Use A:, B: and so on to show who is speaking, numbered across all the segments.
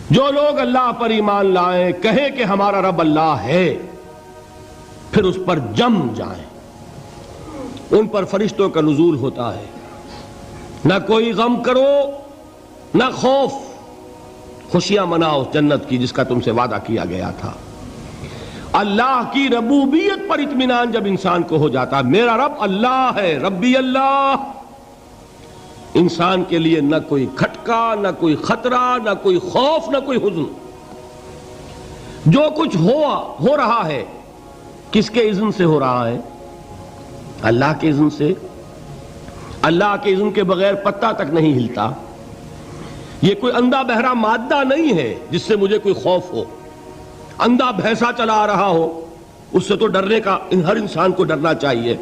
A: جو لوگ اللہ پر ایمان لائیں، کہیں کہ ہمارا رب اللہ ہے، پھر اس پر جم جائیں، ان پر فرشتوں کا نزول ہوتا ہے۔ نہ کوئی غم کرو نہ خوف، خوشیاں مناؤ جنت کی جس کا تم سے وعدہ کیا گیا تھا۔ اللہ کی ربوبیت پر اطمینان جب انسان کو ہو جاتا، میرا رب اللہ ہے، ربی اللہ، انسان کے لیے نہ کوئی کھٹکا، نہ کوئی خطرہ، نہ کوئی خوف، نہ کوئی حزن۔ جو کچھ ہو رہا ہے کس کے اذن سے ہو رہا ہے؟ اللہ کے اذن سے۔ اللہ کے اذن کے بغیر پتہ تک نہیں ہلتا۔ یہ کوئی اندھا بہرا مادہ نہیں ہے جس سے مجھے کوئی خوف ہو۔ اندھا بھینسا چلا آ رہا ہو اس سے تو ڈرنے کا ہر انسان کو ڈرنا چاہیے،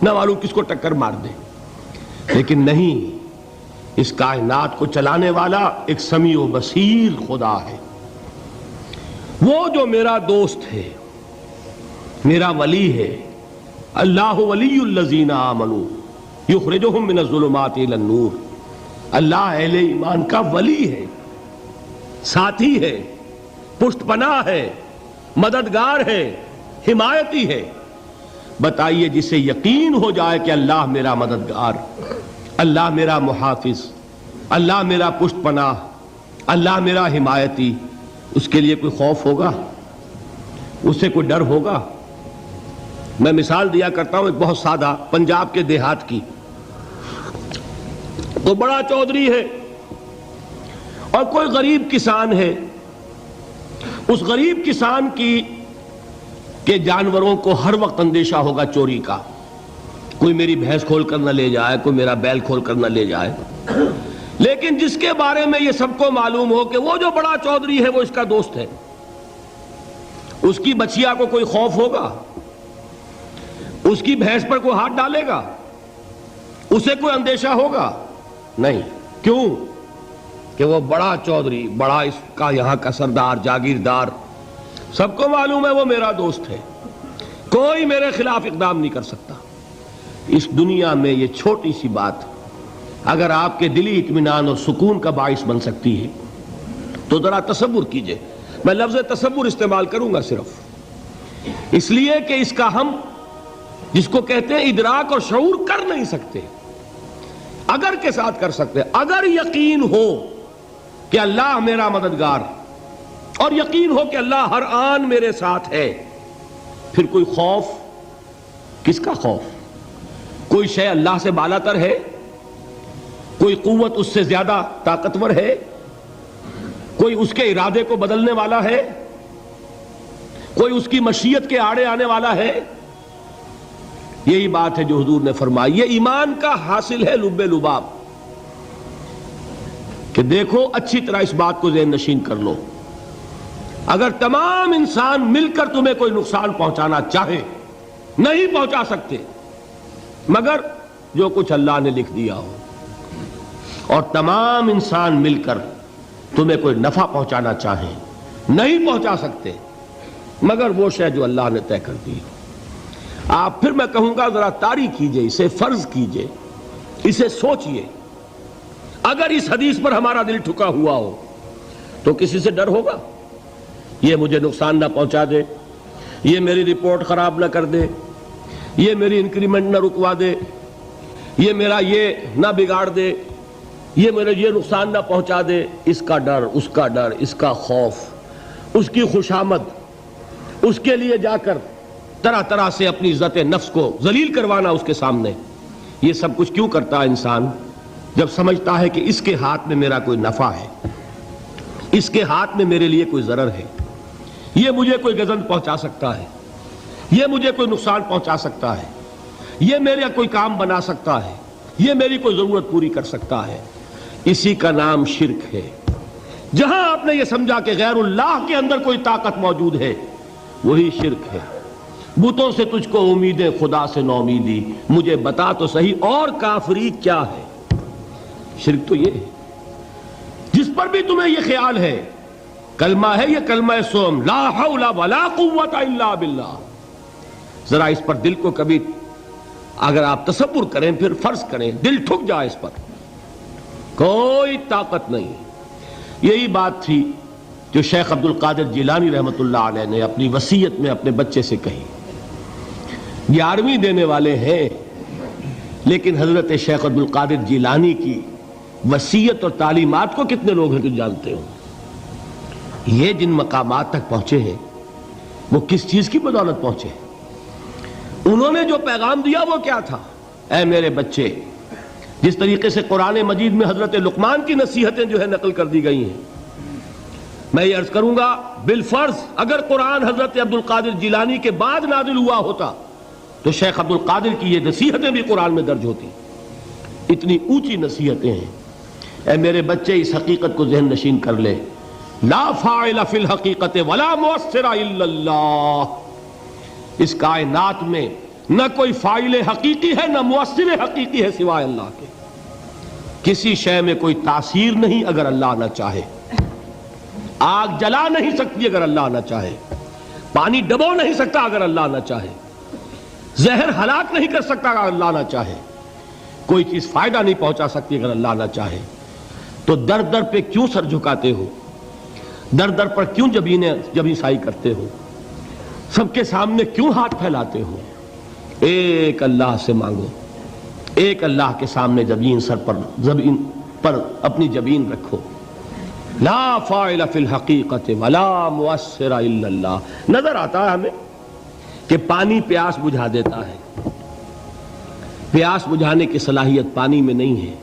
A: نہ معلوم کس کو ٹکر مار دے۔ لیکن نہیں، اس کائنات کو چلانے والا ایک سمیع و بصیر خدا ہے، وہ جو میرا دوست ہے، میرا ولی ہے۔ اللہ ولی الذین آمنوا یخرجہم من الظلمات الی النور۔ اللہ اہل ایمان کا ولی ہے، ساتھی ہے، پشت پناہ ہے، مددگار ہے، حمایتی ہے۔ بتائیے جسے یقین ہو جائے کہ اللہ میرا مددگار، اللہ میرا محافظ، اللہ میرا پشت پناہ، اللہ میرا حمایتی، اس کے لیے کوئی خوف ہوگا؟ اس سے کوئی ڈر ہوگا؟ میں مثال دیا کرتا ہوں ایک بہت سادہ، پنجاب کے دیہات کی۔ تو بڑا چودھری ہے اور کوئی غریب کسان ہے۔ اس غریب کسان کے جانوروں کو ہر وقت اندیشہ ہوگا چوری کا، کوئی میری بھینس کھول کر نہ لے جائے، کوئی میرا بیل کھول کر نہ لے جائے۔ لیکن جس کے بارے میں یہ سب کو معلوم ہو کہ وہ جو بڑا چودھری ہے وہ اس کا دوست ہے، اس کی بچیا کو کوئی خوف ہوگا؟ اس کی بھینس پر کوئی ہاتھ ڈالے گا؟ اسے کوئی اندیشہ ہوگا؟ نہیں۔ کیوں؟ کہ وہ بڑا چودھری، بڑا اس کا یہاں کا سردار، جاگیردار، سب کو معلوم ہے وہ میرا دوست ہے، کوئی میرے خلاف اقدام نہیں کر سکتا۔ اس دنیا میں یہ چھوٹی سی بات اگر آپ کے دلی اطمینان اور سکون کا باعث بن سکتی ہے تو ذرا تصور کیجئے۔ میں لفظ تصور استعمال کروں گا صرف اس لیے کہ اس کا ہم جس کو کہتے ہیں ادراک اور شعور کر نہیں سکتے، اگر کے ساتھ کر سکتے۔ اگر یقین ہو کہ اللہ میرا مددگار اور یقین ہو کہ اللہ ہر آن میرے ساتھ ہے، پھر کوئی خوف، کس کا خوف؟ کوئی شے اللہ سے بالا تر ہے؟ کوئی قوت اس سے زیادہ طاقتور ہے؟ کوئی اس کے ارادے کو بدلنے والا ہے؟ کوئی اس کی مشیت کے آڑے آنے والا ہے؟ یہی بات ہے جو حضور نے فرمائی، یہ ایمان کا حاصل ہے لب لباب، کہ دیکھو اچھی طرح اس بات کو ذہن نشین کر لو، اگر تمام انسان مل کر تمہیں کوئی نقصان پہنچانا چاہے نہیں پہنچا سکتے، مگر جو کچھ اللہ نے لکھ دیا ہو، اور تمام انسان مل کر تمہیں کوئی نفع پہنچانا چاہیں نہیں پہنچا سکتے، مگر وہ شے جو اللہ نے طے کر دی۔ آپ پھر میں کہوں گا ذرا طاری کیجئے، اسے فرض کیجئے، اسے سوچئے، اگر اس حدیث پر ہمارا دل ٹھکا ہوا ہو تو کسی سے ڈر ہوگا؟ یہ مجھے نقصان نہ پہنچا دے، یہ میری رپورٹ خراب نہ کر دے، یہ میری انکریمنٹ نہ رکوا دے، یہ میرا یہ نہ بگاڑ دے، یہ میرے یہ نقصان نہ پہنچا دے۔ اس کا ڈر، اس کا ڈر، اس کا خوف، اس کی خوشامد، اس کے لیے جا کر طرح طرح سے اپنی عزت نفس کو ذلیل کروانا اس کے سامنے، یہ سب کچھ کیوں کرتا ہے انسان؟ جب سمجھتا ہے کہ اس کے ہاتھ میں میرا کوئی نفع ہے، اس کے ہاتھ میں میرے لیے کوئی ضرر ہے، یہ مجھے کوئی گزند پہنچا سکتا ہے، یہ مجھے کوئی نقصان پہنچا سکتا ہے، یہ میرا کوئی کام بنا سکتا ہے، یہ میری کوئی ضرورت پوری کر سکتا ہے، اسی کا نام شرک ہے۔ جہاں آپ نے یہ سمجھا کہ غیر اللہ کے اندر کوئی طاقت موجود ہے، وہی شرک ہے۔ بتوں سے تجھ کو امیدیں، خدا سے نو امیدی، مجھے بتا تو صحیح اور کافری کیا ہے؟ شرک تو یہ ہے۔ جس پر بھی تمہیں یہ خیال ہے، کلمہ ہے یہ کلمہ سوم، لا حول ولا قوت الا باللہ، ذرا اس پر دل کو کبھی اگر آپ تصور کریں، پھر فرض کریں، دل ٹھک جائے اس پر، کوئی طاقت نہیں۔ یہی بات تھی جو شیخ عبد القادر جیلانی رحمۃ اللہ علیہ نے اپنی وصیت میں اپنے بچے سے کہی. 11ویں دینے والے ہیں، لیکن حضرت شیخ عبد القادر جیلانی کی وصیت اور تعلیمات کو کتنے لوگ ہیں کہ جانتے ہو؟ یہ جن مقامات تک پہنچے ہیں وہ کس چیز کی بدولت پہنچے ہیں؟ انہوں نے جو پیغام دیا وہ کیا تھا؟ اے میرے بچے، جس طریقے سے قرآن مجید میں حضرت لقمان کی نصیحتیں جو ہے نقل کر دی گئی ہیں، میں یہ عرض کروں گا بالفرض اگر قرآن حضرت عبد القادر جیلانی کے بعد نازل ہوا ہوتا تو شیخ عبد القادر کی یہ نصیحتیں بھی قرآن میں درج ہوتی. اتنی اونچی نصیحتیں ہیں. اے میرے بچے، اس حقیقت کو ذہن نشین کر لے، لا فاعل فی الحقیقت ولا مؤثر الا اللہ. اس کائنات میں نہ کوئی فاعل حقیقی ہے نہ مؤثر حقیقی ہے سوائے اللہ کے. کسی شے میں کوئی تاثیر نہیں اگر اللہ نہ چاہے. آگ جلا نہیں سکتی اگر اللہ نہ چاہے. پانی ڈبو نہیں سکتا اگر اللہ نہ چاہے. زہر ہلاک نہیں کر سکتا اگر اللہ نہ چاہے. کوئی چیز فائدہ نہیں پہنچا سکتی اگر اللہ نہ چاہے. تو در در پہ کیوں سر جھکاتے ہو؟ در در پر کیوں جبیں سائی کرتے ہو؟ سب کے سامنے کیوں ہاتھ پھیلاتے ہو؟ ایک اللہ سے مانگو. ایک اللہ کے سامنے زمین پر اپنی جبین رکھو. لا فاعل فی الحقیقت ولا مؤثر الا اللہ. نظر آتا ہے ہمیں کہ پانی پیاس بجھا دیتا ہے. پیاس بجھانے کی صلاحیت پانی میں نہیں ہے،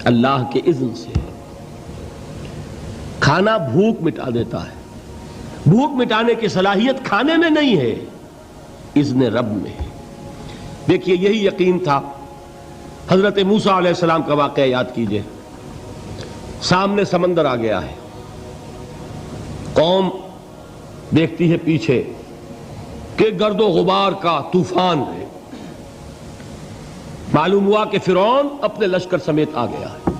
A: اللہ کے اذن سے. کھانا بھوک مٹا دیتا ہے. بھوک مٹانے کی صلاحیت کھانے میں نہیں ہے، اذن رب میں ہے. دیکھیے یہی یقین تھا. حضرت موسیٰ علیہ السلام کا واقعہ یاد کیجئے. سامنے سمندر آ گیا ہے. قوم دیکھتی ہے پیچھے کہ گرد و غبار کا طوفان ہے. معلوم ہوا کہ فرعون اپنے لشکر سمیت آ گیا ہے.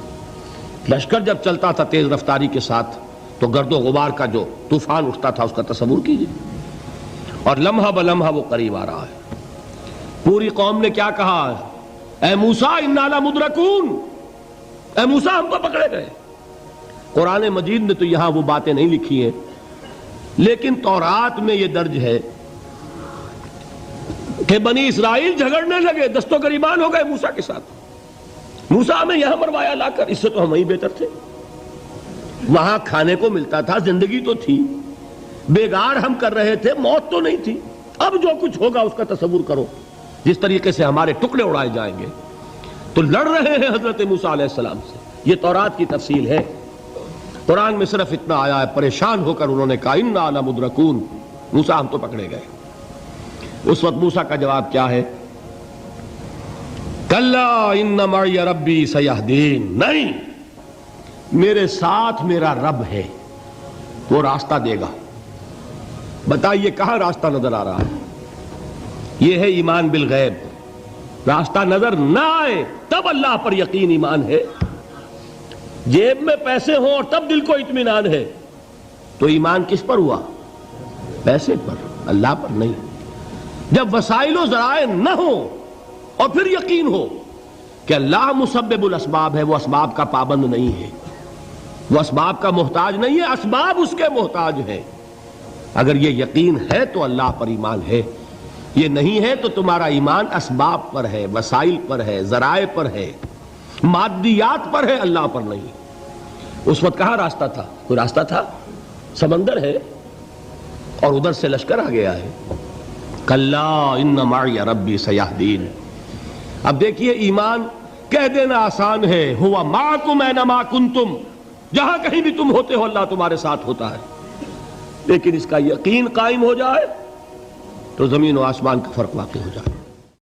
A: لشکر جب چلتا تھا تیز رفتاری کے ساتھ تو گرد و غبار کا جو طوفان اٹھتا تھا اس کا تصور کیجئے. اور لمحہ بلمحہ وہ قریب آ رہا ہے. پوری قوم نے کیا کہا؟ اے موسیٰ انا لمدرکون. اے موسیٰ ہم تو پکڑے گئے. قرآن مجید نے تو یہاں وہ باتیں نہیں لکھی ہیں، لیکن تورات میں یہ درج ہے کہ بنی اسرائیل جھگڑنے لگے، دست و گریبان ہو گئے موسیٰ کے ساتھ. موسیٰ ہمیں یہاں مروایا لا کر، اس سے تو ہم ہی بہتر تھے. وہاں کھانے کو ملتا تھا، زندگی تو تھی، بیگار ہم کر رہے تھے، موت تو نہیں تھی. اب جو کچھ ہوگا اس کا تصور کرو، جس طریقے سے ہمارے ٹکڑے اڑائے جائیں گے. تو لڑ رہے ہیں حضرت موسیٰ علیہ السلام سے. یہ تورات کی تفصیل ہے. قرآن میں صرف اتنا آیا ہے، پریشان ہو کر انہوں نے کہا انا لمدرکون. موسیٰ ہم تو پکڑے گئے. اس وقت موسیٰ کا جواب کیا ہے؟ کلا ان معی ربی سیہدین. نہیں، میرے ساتھ میرا رب ہے، وہ راستہ دے گا. بتائیے کہاں راستہ نظر آ رہا ہے؟ یہ ہے ایمان بالغیب. راستہ نظر نہ آئے تب اللہ پر یقین ایمان ہے. جیب میں پیسے ہوں اور تب دل کو اطمینان ہے تو ایمان کس پر ہوا؟ پیسے پر، اللہ پر نہیں. جب وسائل و ذرائع نہ ہوں اور پھر یقین ہو کہ اللہ مسبب الاسباب ہے، وہ اسباب کا پابند نہیں ہے، وہ اسباب کا محتاج نہیں ہے، اسباب اس کے محتاج ہیں. اگر یہ یقین ہے تو اللہ پر ایمان ہے. یہ نہیں ہے تو تمہارا ایمان اسباب پر ہے، وسائل پر ہے، ذرائع پر ہے، مادیات پر ہے، اللہ پر نہیں. اس وقت کہاں راستہ تھا؟ کوئی راستہ تھا؟ سمندر ہے اور ادھر سے لشکر آ گیا ہے. کلا ان معی ربی سیہدین. اب دیکھیے ایمان کہہ دینا آسان ہے، ہوا معکم اینما کنتم. جہاں کہیں بھی تم ہوتے ہو اللہ تمہارے ساتھ ہوتا ہے. لیکن اس کا یقین قائم ہو جائے تو زمین و آسمان کا فرق واقع ہو جائے.